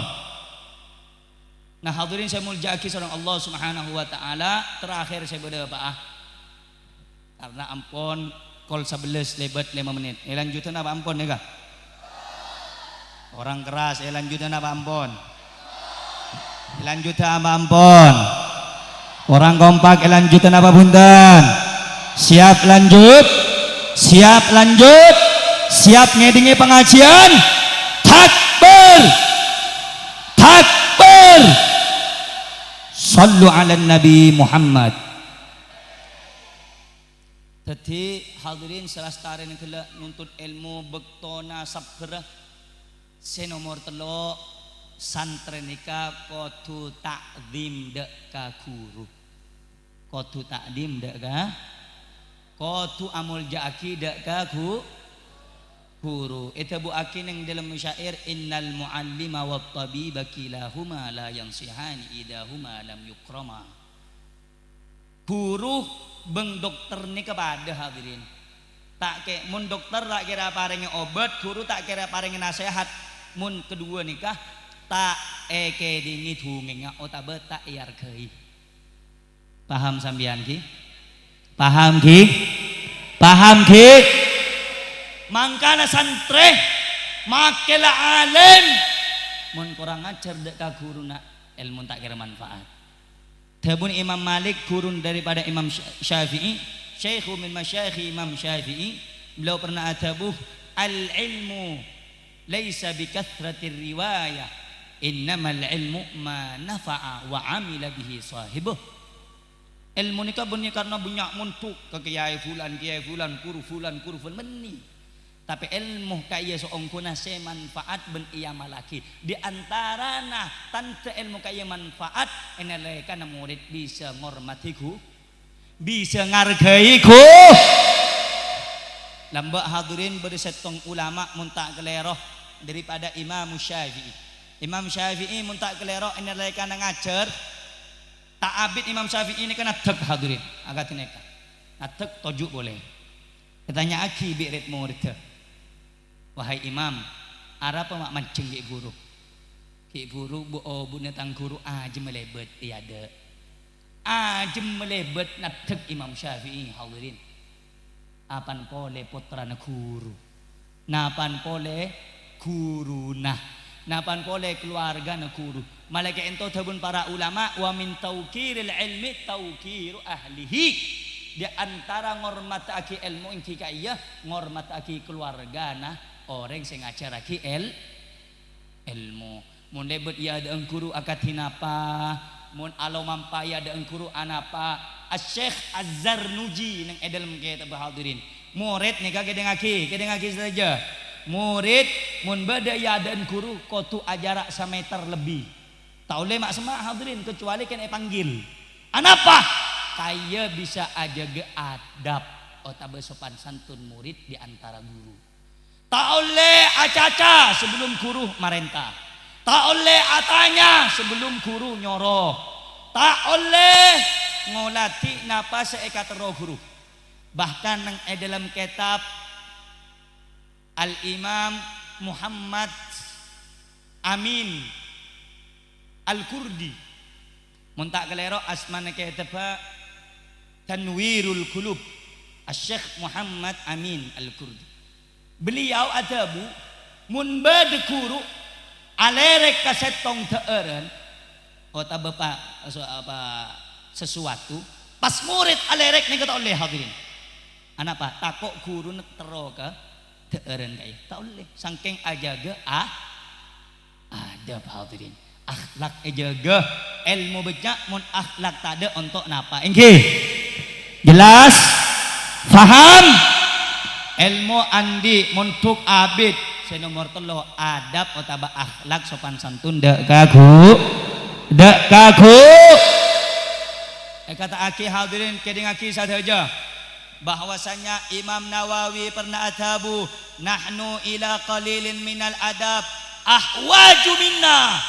Speaker 2: Nah hadirin saya muljaki sareng Allah Subhanahu wa taala terakhir saya berdoa karena ampun kol 11 lebat 5 menit lanjutan apa ampun ya kak orang keras lanjutan apa ampun lanjutan apa ampun orang kompak lanjutan apa bundan siap lanjut siap ngedingi pengajian takbir sallu ala Nabi Muhammad. Jadi hadirin selastari yang telah nuntut ilmu bektona sabar senomor telo santri nikah kodu takdim dek ka guru kodu takdim dek ka kodu amul jaki dek ka
Speaker 3: guru. Itu bu akin yang dalam syair innal muallima wat tabiba kilahuma la yansihani idahuma lam yukrama. Guru beng dokter ni kepada hadirin. Tak ke mun dokter tak kira paringi obat, guru tak kira paringi nasihat. Mun kedua nikah tak eke dingi thungenga otabe tak iar kei. Paham sambian ki? Paham ki? Paham ki? Mangkana santre makela alim mun kurang ajar dek ka guru nak ilmu tak kira manfaat. Tabun Imam Malik gurun daripada Imam Syafi'i, syekhu min masyayikh Imam Syafi'i, beliau pernah atabuh al ilmu laisa bi kathratir riwayah innamal ilmu ma nafa'a wa amila bihi sahibuh. Ilmu ni kabunnya karena banyak muntuk ke kiai fulan guru fulan meni. Tapi ilmu kaya seorang kuna se manfaat ben iya malaki. Di antara nah tante ilmu kaya manfaat enelai kana murid bisa ngormatiku, bisa ngargaiku. Lambak hadirin bersetong ulama muntak keleroh daripada Imam Syafi'i. Imam Syafi'i muntak keleroh enelai kana ngajar. Tak abid Imam Syafi'i ini kena tek hadirin. Agak tineka. Atek tojuk boleh. Katanya aki birit murid. Wahai imam, apa mak mancing ki guru? Ki guru bu bunetang guru ajem melebet tiada. Ajem melebet natek Imam Syafi'i hadirin. Apan pole putrana guru. Napan pole guru nah. Napan pole keluarga na guru. Malaikat ento tabun para ulama wa min tawqiril ilmi tawqiru ahlihi. Di antara ngormatake ilmu inti kaya ngormatake keluarga nah orang sing ngajarake ilmu. Mun lebet ia ada guru akad hinapa, mun alo mampaya ada guru anapa. Asy-Syaikh Az-Zarnuji nang edalem kita hadirin. Murid nika kedengaki saja. Murid mun bada ya ada guru kotu ajarak sameter lebih. Tak boleh mak semak hadirin kecuali kena panggil. Anapa? Kaya bisa aja ge adab otabe sopan santun murid di antara guru. Tak oleh acaca sebelum guru marenta. Tak oleh atanya sebelum guru nyoroh. Tak oleh ngolati napa seekat roh guru. Bahkan nang dalam kitab Al-Imam Muhammad Amin Al-Kurdi muntak kelero asmana kitab Tanwirul Qulub Asy-Syaikh Muhammad Amin Al-Kurdi. Beliau adabu mun bade guru alerek kasetong teeren ota bapak sesuatu pas murid alerek nih kata oleh hadirin anak pak takok guru netero ke teeren kaya tak oleh sangking ajaga adab hadirin akhlak ajaga ilmu becak mun akhlak tak ada untuk napa engke jelas faham. Ilmu andi muntuk abid senomor telo adab otaba akhlak sopan santun dak kagu kata aki hadirin kedengaki saja bahwasanya Imam Nawawi pernah atabu nahnu ila qalilin minal adab ahwaju minna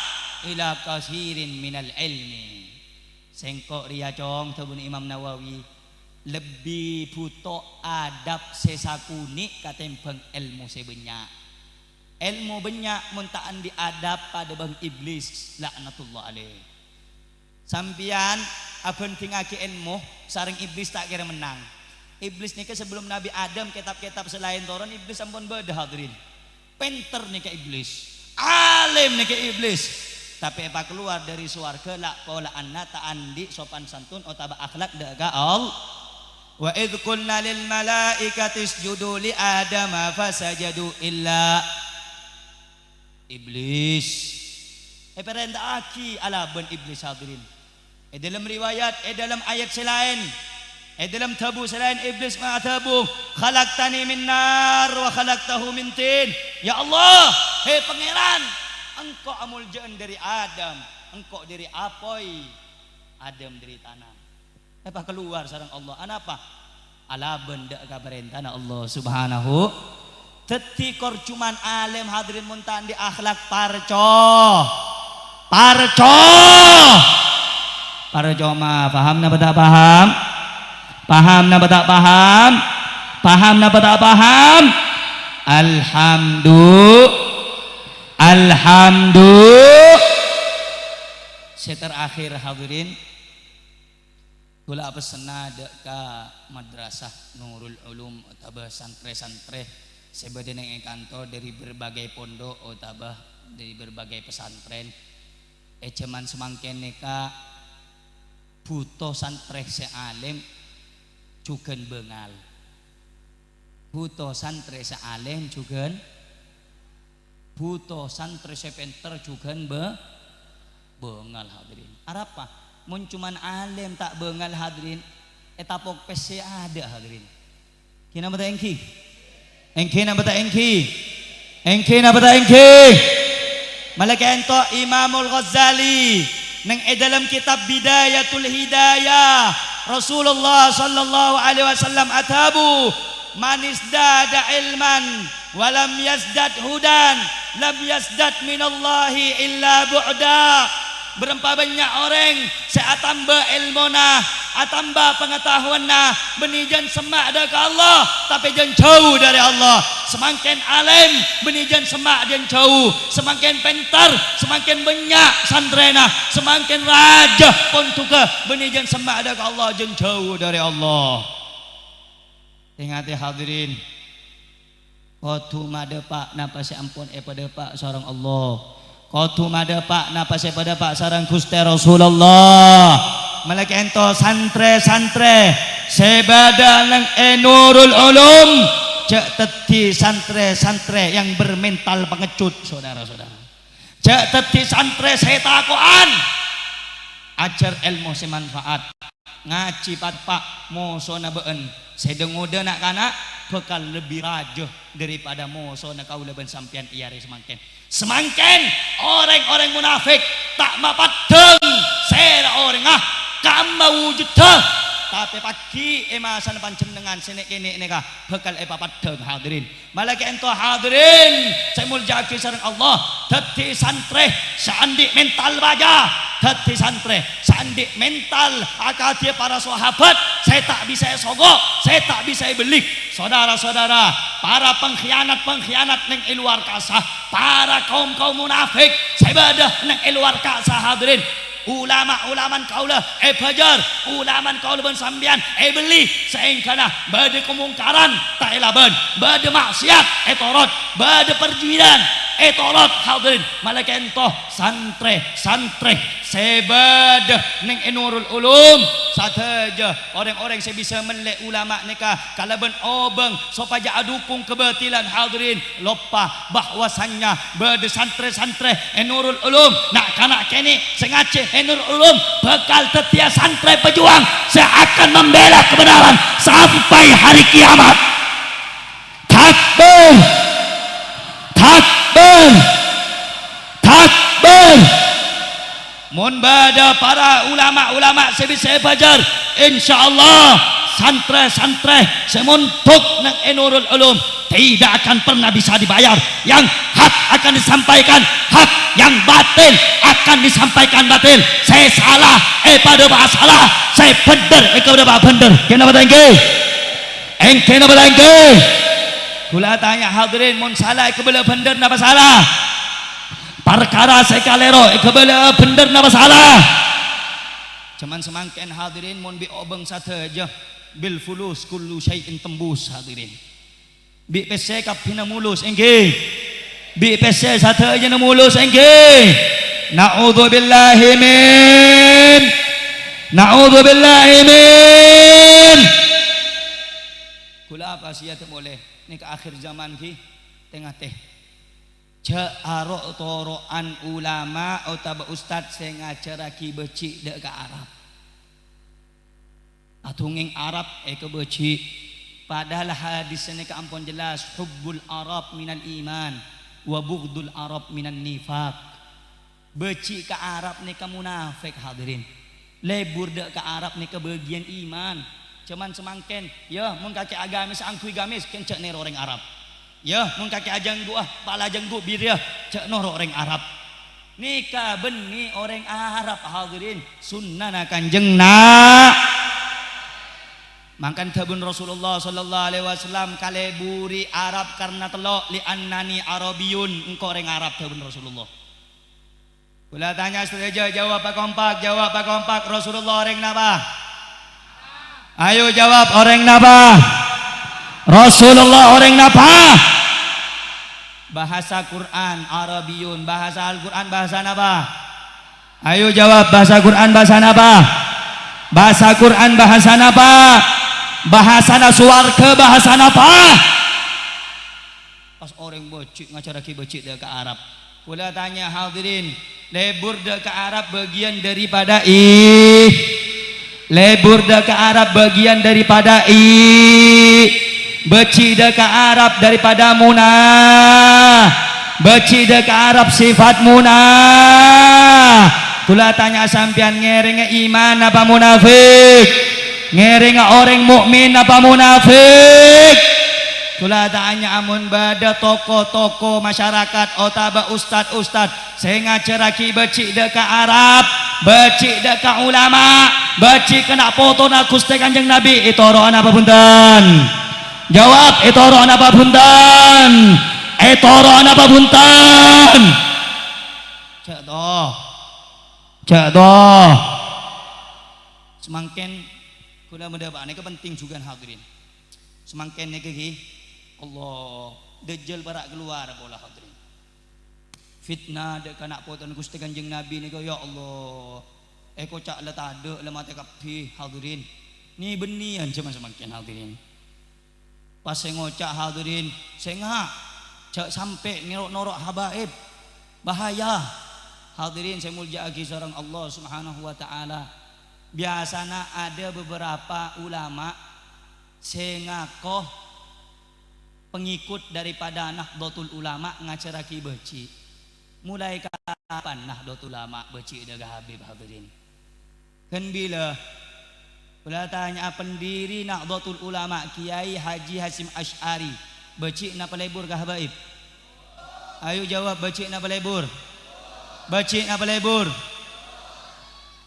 Speaker 3: ila kasirin minal ilmi sengkok ria cong tabun Imam Nawawi lebih butuh adab sesakuni katembang ilmu sebanyak ilmu banyak muntaan diadab pada bang iblis laknatullah alaih sampian abang tingaki ilmu sareng iblis tak kira menang iblis nih sebelum Nabi Adam kitab-kitab selain Toran iblis ampun beda hadirin penter nih ke iblis alim nih ke iblis tapi apa keluar dari suarga lak pola anna ta'andi sopan santun otaba akhlak daga Allah. Wa idh qulna lil malaikati isjudu li adama fasajadu illa iblis. Perintah aki ala ben iblis hadirin. Dalam riwayat, dalam ayat selain, dalam tabu selain iblis mengatabu khalaqtani min nar wa khalaqtahu min tin. Ya Allah, hei pangeran, engkau amuljan dari Adam, engkau dari apoi, Adam dari tanah. Apa keluar sarang Allah anapa ala benda ka perintah Allah subhanahu Teti kor cuman alim hadirin muntan di akhlak parco. Parco mah paham napa tak paham? Paham napa tak paham? Paham napa tak paham? Alhamdulillah. Terakhir hadirin kula pesena dek ka madrasah Nurul Ulum tabah santre-santre sebade neng kantor dari berbagai pondok tabah dari berbagai pesantren cuman semangken neka buto santre sealim cugen bengal buto santre sealim cugen buto santre sepenter cugen bengal hadirin arapa mun cuman alim tak bengal hadirin etapok pese ada hadirin kina bata engki napa tak engki malaka ento Imamul Ghazali nang dalam kitab Bidayatul Hidayah Rasulullah sallallahu alaihi wasallam atabu man isdada ilman walam yazdad hudan lam yazdad minallahi illa bu'da. Berempa banyak orang seatamba ilmuna atamba pengetahuanna benijan semak dah ke Allah tapi jangan jauh dari Allah. Semakin alim benijan semak jangan jauh, semakin pintar semakin banyak santrena, semakin raja pun tuka benijan semak dah ke Allah jangan jauh dari Allah. Ingat hadirin, waktu madepak napa si ampun pada pak seorang Allah. Kotu madepak napa si pada pak sarang Gusti Rasulullah. Malaki ento santre-santre sebada nang Nurul Ulum cek teti santre-santre yang bermental pengecut saudara-saudara. Cek teti santre setakoan ajar ilmu semanfaat ngaji pak moso na beun sedengude nak kana bekal lebih rajuh daripada moso na kaulaban sampian iare semangken orang-orang munafik tak mapadeng sera orang kama wujud tapi pagi emasan panjenengan sini kene neka bekal papadeng hadirin malaki ento hadirin saya muljaki sareng Allah dadi santre sandi mental baja dadi santre sandi mental akadie para sahabat saya tak bisa sogok saya tak bisa belik saudara-saudara para pengkhianat neng luar kasa para kaum munafik saya badah neng luar kasa hadirin ulama-ulaman kaulah fajar ulaman kaulah ben sambian beli seengkana bade kemungkaran tak elaban bade maksiat torot bade perjuidan torot hadirin malaka entoh santre sebada neng Nurul Ulum saja orang-orang saya bisa melek ulama neka kalaban obeng supaya adukung kebatilan hadirin lupa bahwasannya bade santre Nurul Ulum nak kanak kene sengaja Nurul Ulum bakal tetia santre pejuang seakan membela kebenaran sampai hari kiamat. Takbir mun bada para ulama-ulama sebisa fajar insyaallah santre semuntuk nang Nurul Ulum tidak akan pernah bisa dibayar. Yang hak akan disampaikan hak, yang batil akan disampaikan batil. Saya salah pada bahasa salah, saya benar pada bahasa benar. Kenapa tangge kenapa tangge kula tanya hadirin mun salah kebelah benar napa salah perkara saya kalero kebelah benar napa salah cuman semangken hadirin mun bi obeng sateja bil fulus kullu syai'in tembus hadirin bi pese kapina mulus engge bi pese sateja na mulus engge naudzubillahi min kula apa sia teu boleh ni ke akhir zaman ki tengah teh jaaro toroan ulama atau ustad saya ngajaraki beci dek ke Arab atunging Arab ke beci padahal hadis ini ke ampun jelas hubbul Arab minal iman wa bughdul Arab minan nifaq beci ke Arab ni ke munafik hadirin lebur dek ke Arab ni ke bagian iman cuman semangken ya mun kaki agamis angkui gamis kencek ner orang Arab Ya, mun kaki ajang gua, pala ajang gua birya, cek norok orang Arab. Nikah beni orang Arab hadirin, sunnah kanjeng nak. Makan tabun Rasulullah sallallahu alaihi wasallam kaleburi Arab karena telok li annani Arabiyun, engkau orang Arab tabun Rasulullah. Kula tanya saja jawab pak kompak Rasulullah orang napa? Ayo jawab orang napa? Rasulullah orang napa? Bahasa Quran Arabiyun, bahasa Al-Quran bahasa napa? Ayo jawab bahasa Quran bahasa napa? Bahasa Quran bahasa napa? Bahasa suwarga bahasa napa? Pas orang bocik ngacara ki bocik dia ke Arab. Kula tanya hadirin, lebur dia ke Arab bagian daripada lebur dia ke Arab bagian daripada beci dia ke Arab daripada munah, beci dia ke Arab sifat munah. Kula tanya sampean ngereng iman apa munafik? Ngereng orang mukmin apa munafik? Kula tanya amun bada toko-toko masyarakat otaba ustad saya ngaceraki beci dia ke Arab, beci dia ke ulama, beci kena foto na Gusti Kanjeng Nabi itu rohan apa punten? Jawab itu rohan apa punten? Itu rohan apa punten? Cek doh. Semangken kula mendapat ini penting juga hadirin. Semangken iki Allah dajjal barak keluar bola hadirin. Fitnah dek kana poton Gusti Kanjeng Nabi niku ya Allah. Eko cak le tade le mate kapi hadirin. Ni benian cuman semangken hadirin. Pas saya ngocak hadirin, saya ngak cak sampai norok habaib bahaya. Hadirin saya muljaki seorang Allah Subhanahu wa taala. Biasanya ada beberapa ulama saya ngakoh pengikut daripada Nahdlatul Ulama ngaceraki beci. Mulai kapan Nahdlatul Ulama beci daga Habib hadirin? Kan bila tanya pendiri Nahdlatul Ulama Kiai Haji Hasyim Asy'ari beci napa lebur ka habaib? Ayo jawab beci napa lebur? Beci napa lebur?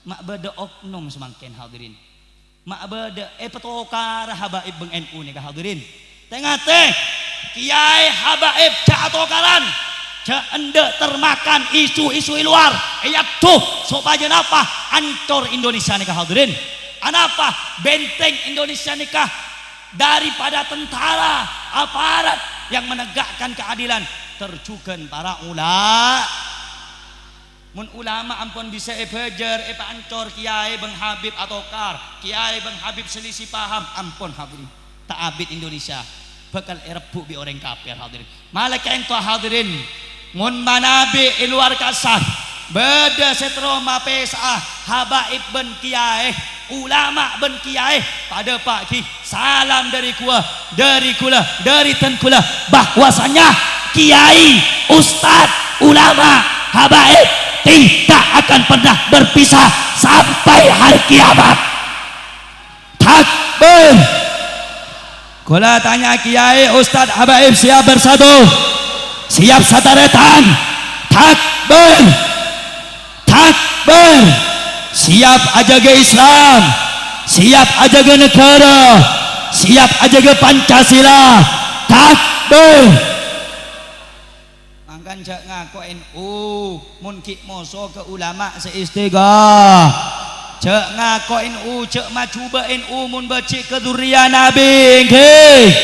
Speaker 3: Mak beda oknum semangken hadirin. Mak beda petokar habaib beng NU nih hadirin. Tengah teh Kiai habaib cak tokaran cak ende termakan isu-isu luar. Tuh supaya apa? Ancor Indonesia nih hadirin. Anapa benteng Indonesia nikah daripada tentara aparat yang menegakkan keadilan terjugan para ulama. Mun ulama ampun bisa bejer ancor Kiai Bang Habib atokar Kiai Bang Habib selisih paham ampun hadirin tak abid Indonesia bakal rebu bi orang kafir hadirin. Malaikat ento hadirin mun manabi luar kasar beda setro mapesa habaib ben Kiai ulama ben Kiai pada pagi salam dari kula dari tenkula bahwasanya Kiai Ustad ulama habaib tidak akan pernah berpisah sampai hari kiamat. Takbir. Kula tanya Kiai Ustad habaib siap bersatu, siap sataretan. Takbir. Takbir. Siap ajaga Islam, siap ajaga negara, siap ajaga Pancasila. Takbir. Mangkan jak ngaku NU mun ki moso ke ulama seistighah. Cek ngaku NU cek macuba NU mun becik ke dzurriyyah Nabi nggih.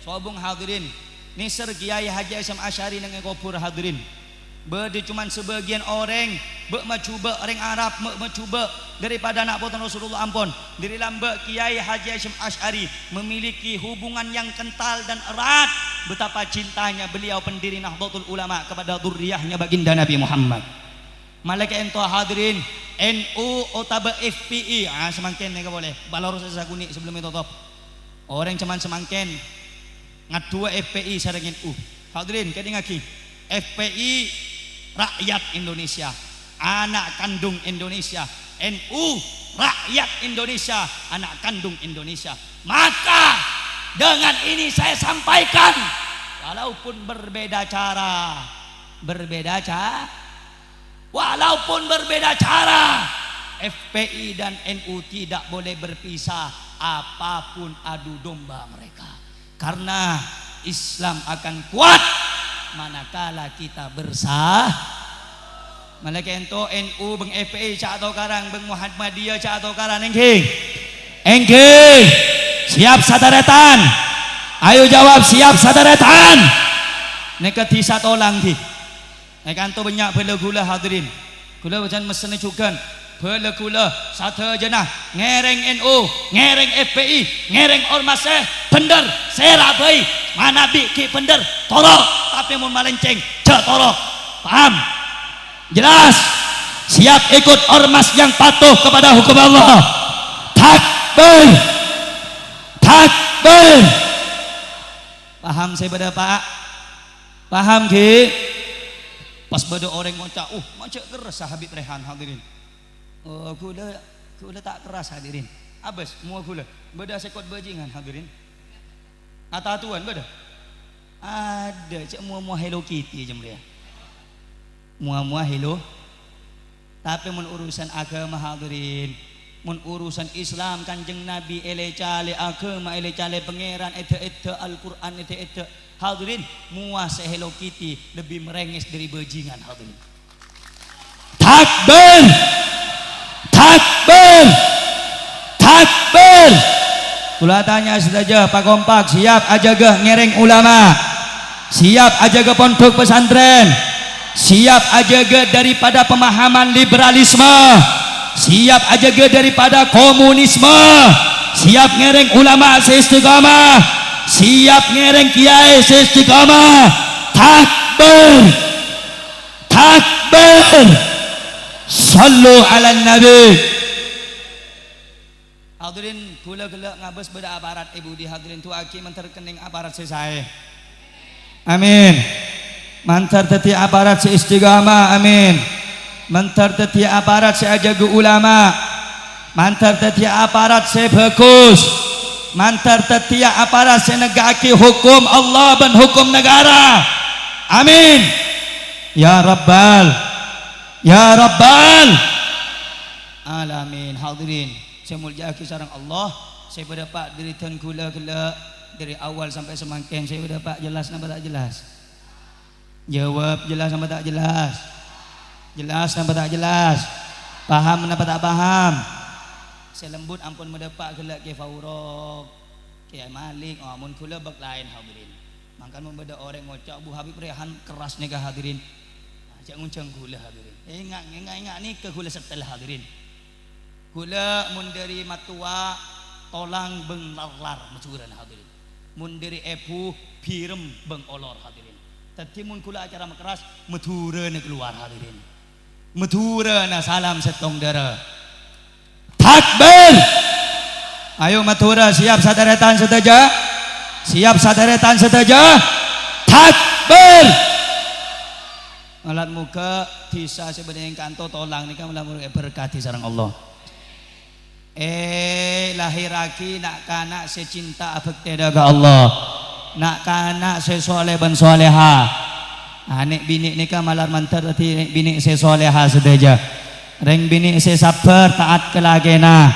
Speaker 3: Sobung hadirin, niser Kiai Haji Hasyim Asy'ari nang kubur hadirin. Bede cuman sebagian orang bek macuba orang Arab macuba daripada anak putra Rasulullah ampun diri lambek Kiai Haji Hasyim Asy'ari memiliki hubungan yang kental dan erat betapa cintanya beliau pendiri Nahdlatul Ulama kepada dzurriyyahnya baginda Nabi Muhammad. Malaikat ento hadirin NU otaba FPI semangken nih boleh balorus saguni sebelum itu top orang cuman semangken ngadua FPI sareng NU hadirin kadang ngaki FPI rakyat Indonesia, anak kandung Indonesia. NU rakyat Indonesia, anak kandung Indonesia. Maka Dengan ini saya sampaikan, walaupun berbeda cara, walaupun berbeda cara, FPI dan NU tidak boleh berpisah apapun adu domba mereka. Karena Islam akan kuat manakala kita bersah. Malaikat ento NU beng FPI cak atau karang beng Muhammadiyah cak atau karang engking. Siap sadaretan. Ayo jawab siap sadaretan. Neka tisa tolang ti. Neka ento banyak bela-gula hadirin. Gula wajan mesene juga. Bela-gula satu jenah ngereng NU, ngereng FPI, ngereng ormas bener serabai mana biki bener torok tapi mun malenceng cek torok. Paham? Jelas? Siap ikut ormas yang patuh kepada hukum Allah. Takbir. Takbir. Paham saya pada Pak? Paham ki? Pas pada orang ngocak, macam keras Habib Rehan hadirin. Oh, gula tak keras hadirin. Abas, mua gula. Beda sekot bajingan hadirin. Atatuan beda. Ada cak mua Hello Kitty jam dia. Mua Hello. Tapi mun urusan agama hadirin, mun urusan Islam Kanjeng Nabi ele cale agama ele cale pangeran ete Al-Qur'an ete hadirin mua se Hello Kitty lebih merengis dari bajingan hadirin. Takbir. Takbir. Takbir. Kula tanya saja Pak Kompak, siap ajaga ngereng ulama, siap ajaga pondok pesantren, siap ajaga daripada pemahaman liberalisme, siap ajaga daripada komunisme, siap ngereng ulama seistiqamah, siap ngereng kiai seistiqamah. Takbir. Takbir. Sallu ala nabi. Hadirin kula ngabes beda aparat ibu di hadirin tu aki menterkening aparat sesai. Amin. Mantar teti aparat se istiqamah. Amin. Mantar teti aparat se ajaga ulama. Mantar teti aparat se bagus. Mantar teti aparat se negaki hukum Allah dan hukum negara. Amin. Ya Rabbal. Ya Rabbal Alamin. Hadirin, saya mulyaki sareng Allah. Saya berdapat dari tan kula dari awal sampai semangkeng. Saya berdapat jelas napa tak jelas? Jawab jelas napa tak jelas? Jelas napa tak jelas? Paham napa tak paham? Saya lembut ampun mendapat gelak ke Faurok, ke Malik, mun kula bak lain hadirin. Mangkan mun beda orang ngocak Bu Habib Rehan keras nega hadirin. Cak nguncang gula hadirin. Ingat ni ke gula setelah hadirin. Gula mun dari matua tolang beng lar macuran hadirin. Mun dari epu pirem beng olor hadirin. Tadi mun kula acara keras metura ni keluar hadirin. Metura na salam setong dara. Takbir. Ayo matura siap sadaretan sedaja. Siap sadaretan sedaja. Takbir. Alat muka tisa sebenarnya kanto tolang ni kan melamun berkati sareng Allah. Lahiraki nak kana secinta abekte daga Allah. Nak kana sesoleh ban soleha. Anek bini ni kan malar mantar tadi bini sesoleha sedaja. Reng bini se sabar taat kelagena.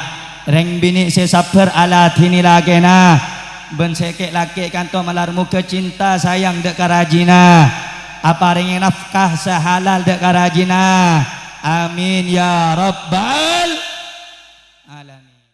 Speaker 3: Reng bini se sabar ala tini lagena. Ben sekek laki kanto malar muka cinta sayang dek karajina. Apa ringi nafkah sehalal dek karajina. Amin ya Rabbal Alamin.